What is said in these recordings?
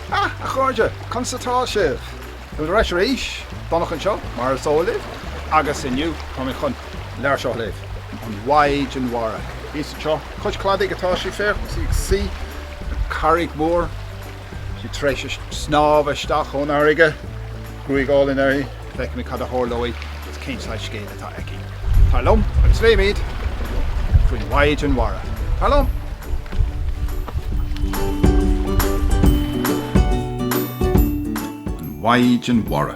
A chuirde, constatá sibh. Bhfuil reis ríis, Donach an seo, mar is óibh, agus inniu chum chun leir seo libh. An Mhaighdean Mhara. Ís seo, chuid cladaigh atá sí fér, sí carraigh mór, sí treis snáb isteach ón airige, grúig gáil in airí, feic mi cad a thorlóí, gus céimsáid scéal atá aici. Tá lom, agus fé míad, faoin Mhaighdean Mhara. Tá lom. An Mhaighdean Mhara.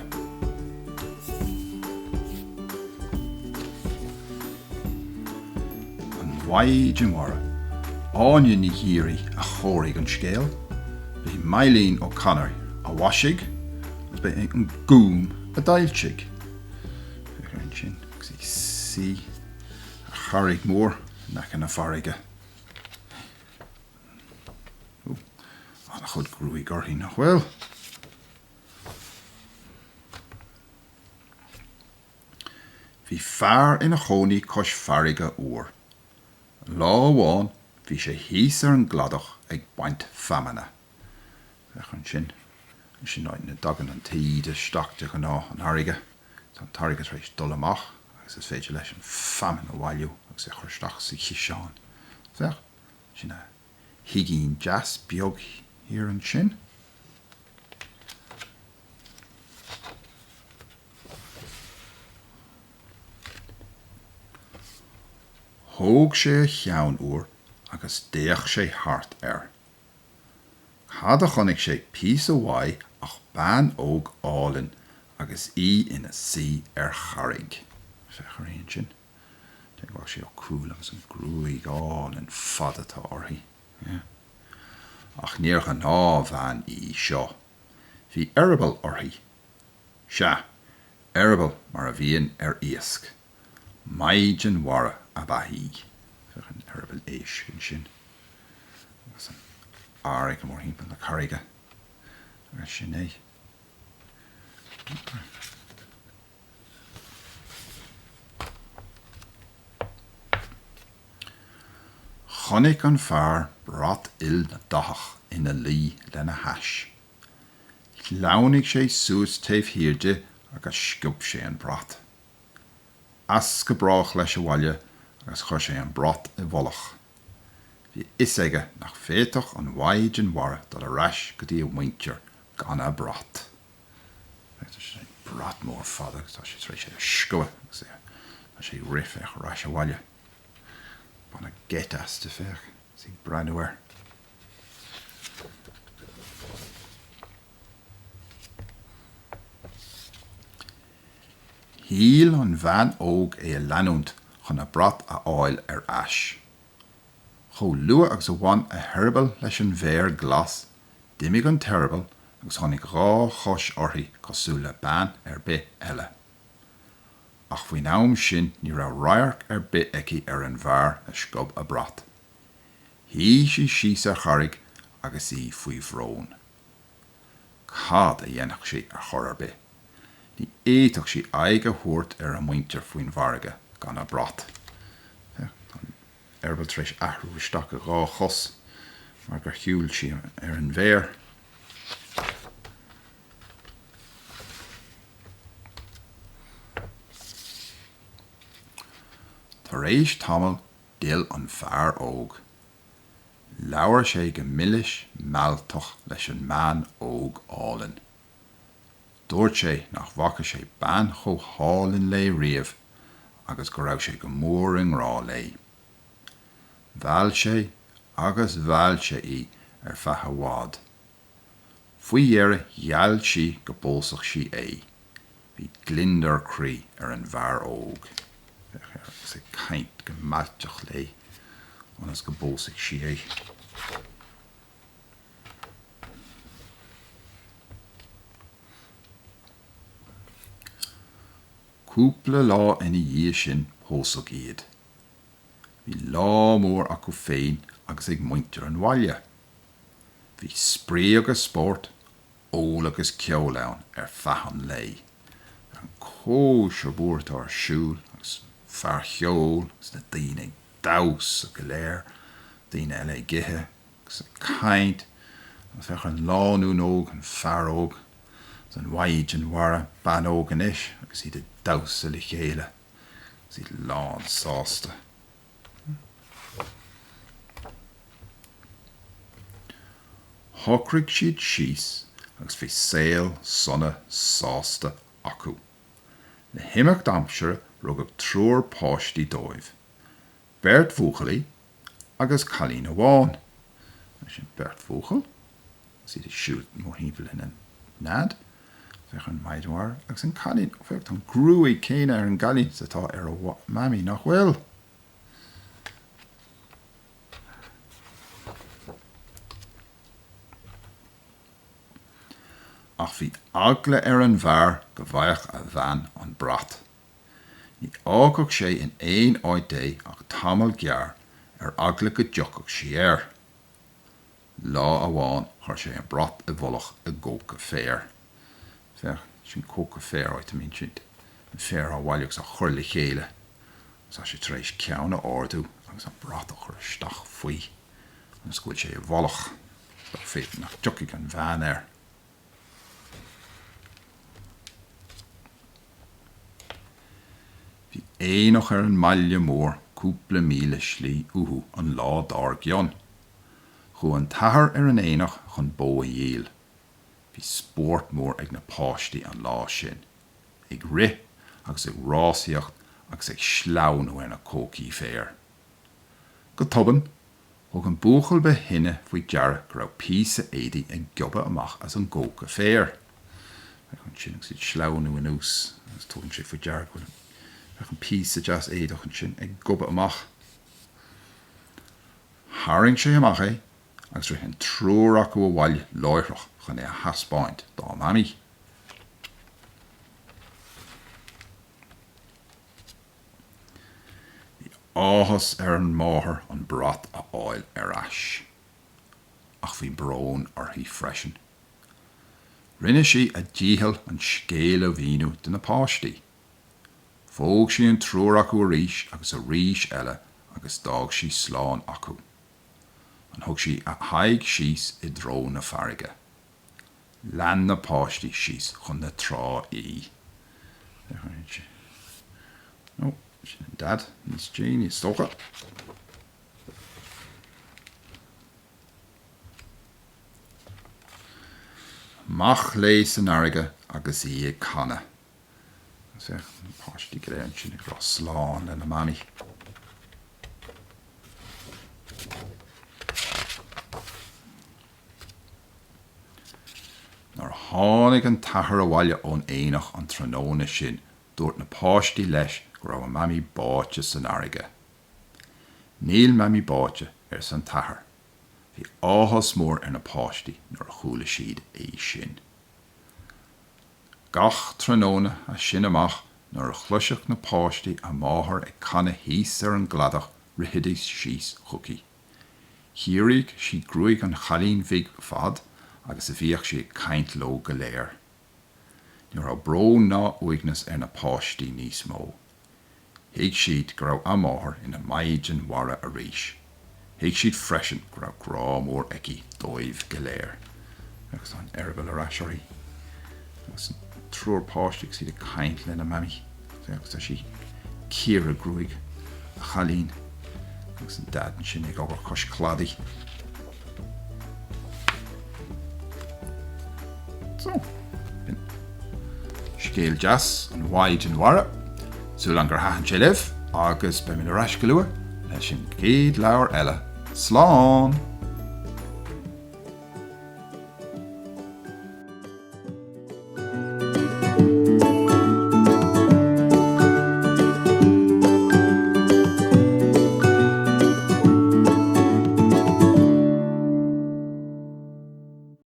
An Mhaighdean Mhara. Áine ní Dhíoraí a chóraigh an scéal, bhí Mylene ó Conor a bhaisig, agus bhí An Gúm a dailsigh. Sin sí a charraigh mór nach an a farraige. An chud grúig orthaí nach bhfuil. Bhí fearr ina chónaí cos farraige uair. Lá amháin bhí sé híos ar an gladach ag baint feamana. Sin áid na dagan an tíre steachta go ná an airige. Tá an tarige éis dul amach, agus is féidir leis an feaman a bhailiú agus é chuirteach sa chiseán. Sin a hiigín jazz beag hir an sin. Thóg sé a cheann uair agus déach sé thart air. Cad a chonig sé pís a mhaith ach ban óg álinn agus ina sí ar charraig. Fecharíonn sin. Déag bhah sé ó cúil agus an grúig álinn fada tá orthaí. Ach níor gan ná bhean seo. Bhí arabal orthaí. Se, arabal mar a bhíonn ar iasc. Mhaighdean Mhara a bhaithí. Fechan arabal éis sin. Agus an áraigh go mór himpeall na carraige. Agus sin é. Chonig an fearr brat il na dachach ina lí lena hais. Leannig sé suas taobh hiirde agus sciúb sé an brat. As go brach leis a bhaile agus chuir sé an brat I bholach. Bhí is aige nach féadach an Mhaighdean Mhara dul a reis go dtí a muintear gan a brat. Brat mór fada, tá sé tréis sé scoa, agus tá sé rif ag reis a bhaile. Bana get as de fech, sí brenuair. Híl an bhean óg é a leanúnt chun a brat a áil ar ais. Chó lua agus a bhain a herbal leis an bhéir glas, dimig an terrible agus chonig rá chos orthaí cosúla ban ar bith eile. Ach faoin am sin ní ra raiarc ar bith eici ar an bhar a scob a brat. Hí sí síos a charraig agus í faoi bhrón. Cad a dhéanach sí a chur ar bith. Ní éach sí aig a thuairt ar a muintear faoin bharige gan a brat. Arbal treis ahrú isteach a rá chos mar gur hiúil sí ar an bhéir. Tar éis tamil déal an fearr óg. Leabhar sé go milliis mealtach leis an mean óg álinn. Dúirt sé nach bhacha sé ban chomh hálinn le riamh agus go raibh sé go mór an rá lé. Bheall sé agus bheall sé ar feathe bhád. Faoi dhearra gheall sí go bósach sí é. Bhí glindar crí ar an bhar óg. Agus é caint go maiteach lé anas go bósach sí é. Cúpla lá ina dhíth sin pósach iad. Bhí lá mór acu féin agus ag muintear an bhaile. Bhí spré agus sport, ól agus ceolán ar feathan lé. An cóis ar búirt ar siúil agus fear cheol agus na daoine ag daos a go léir, daoine eile ag githe agus a caint Fech an láún óg an fearóg, An Mhaighdean Mhara ban óg an ish, agus iad dawsa le chéile, agus iad lán sásta. Thocraigh siad síos, agus bhí scéal sonna sásta acu. Na himimeach damsere rugad trúr páistí dóibh. Bert Bhuachalaí agus Cailín amháin. Sin Bert Bhuachal, agus iad siúd mór híbal in an nád. Fech an Mhaighdean Mhara agus an Cailín, fech an grúí céine ar an Galín sa tá ar a mami nach bhfuil. Ach bhí agla ar an bhar go bhaich a bhean an brat. Ní ágach sé in éon áidé ach tamil gear ar agla go deochach sí air. Lá amháin chuir sé an brat a bholach a ggóca fér. Fech sin cóca fér áit amín sin an fér á bhaileach sa chur le chéile. Sa sé tréis ceanna áardú agus an brat a chur stach faoi. An scoil sé a bholach. Ba féit nach deochaigh an bhean air. Bhí éonach ar an mhaille mór cúpla míle slí uhu an lá dar gionn. Chu an tathair ar an éonach chun bó a dhéal. Bhí spórt mór ag na páistí an lá sin. Ag rith agus ag rásaíocht agus ag sleamh nó ar na cócaí fér. Go tobann, thug an búchal be hinne faoi dearg go raibh píosa éadaí ag gobba amach as an ggóca fér. Chun sin ag siad sleamh nó in ús, agus tógann sé faoi dearg bhfuil an píosa deas éadach an sin ag gobba amach. Tharraing sé amach é, agus rith an trúr acu a bhail láithreach chun é a haspáint dá mami. Bhí áthas ar an máthair an brat a áil ar ais. Ach bhí brón orthaí freisin. Rinne sí a ddíhal an scéal a bhíonú de na páistí. Fóg sí an trúr acu a ríis agus a ríis eile agus dág sí sláán acu. An thug sí a thaidh síos I dró na farraige. Lean na páistí síos chun na trá í. Nó, sin an dad, níos dé, níos tócha. Mach lé san airige agus í ag canna. Zeg, een páistí go léir sin ag rá sláán le na mami. Nar tháinig an tathair a bhaile ón éonach an tróna sin dúirt na páistí leis go raibh an mami báite san airige. Níl mami báite ar san tathair. Bhí áthas mór ar na páistí nuair a chúla siad é sin. Gach tróna a sin amach nuair a chluiseach na páistí a máthair ag canna híos ar an gladach ritheadh síos chucaí. Thiúraigh siad grúigh an chalín bhig fad agus a bhíoh sé caint ló go léir. Nuair a brón ná uignas ar na páistí níos mó. Thuig siad go raibh amáthair ina Mhaighdean Mhara a ríis. Thuig siad freisin go raibh grá mór aici dóibh go léir. Agus an airbal a raiseoirí. Agus trúr páistí siad a caint le na mami. Agus tá sí círe grúigh a chalín. Agus an dad an sin ag ábhar cos cladaí. So, scéal deas an Mhaighdean Mhara, súil an gur haithan sé libh, agus be min a rais go luath leis sin céad leabhar eile. Slán!